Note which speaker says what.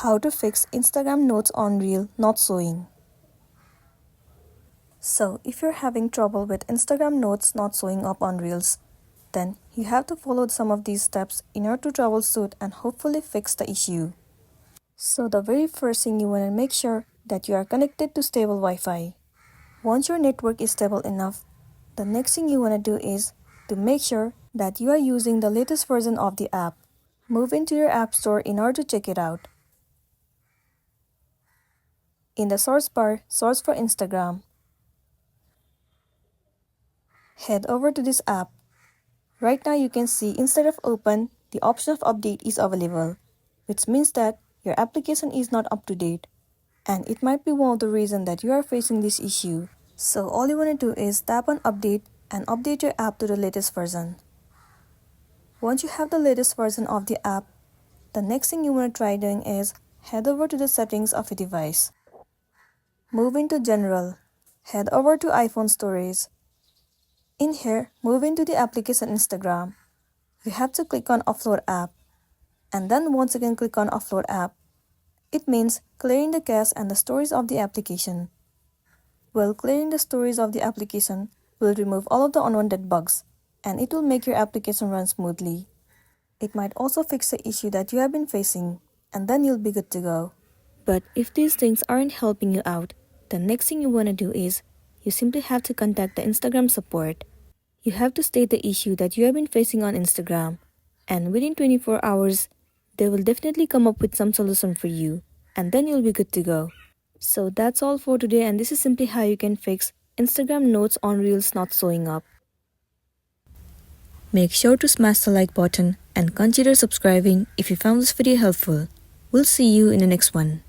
Speaker 1: How to fix Instagram notes on Reel not showing. So, if you're having trouble with Instagram notes not showing up on Reels, then you have to follow some of these steps in order to troubleshoot and hopefully fix the issue. So, the very first thing you want to make sure that you are connected to stable Wi-Fi. Once your network is stable enough, the next thing you want to do is to make sure that you are using the latest version of the app. Move into your app store in order to check it out. In the source bar, search for Instagram. Head over to this app. Right now you can see instead of open, the option of update is available, which means that your application is not up to date. And it might be one of the reasons that you are facing this issue. So all you want to do is tap on update and update your app to the latest version. Once you have the latest version of the app, the next thing you want to try doing is head over to the settings of your device. Move into General. Head over to iPhone Storage. In here, move into the application Instagram. You have to click on Offload App. And then once again click on Offload App. It means clearing the cache and the storage of the application. Well, clearing the storage of the application will remove all of the unwanted bugs, and it will make your application run smoothly. It might also fix the issue that you have been facing, and then you'll be good to go. But if these things aren't helping you out, the next thing you want to do is you simply have to contact the Instagram support. You have to state the issue that you have been facing on Instagram, and within 24 hours, they will definitely come up with some solution for you, and then you'll be good to go. So that's all for today, and this is simply how you can fix Instagram notes on Reels not showing up. Make sure to smash the like button and consider subscribing if you found this video helpful. We'll see you in the next one.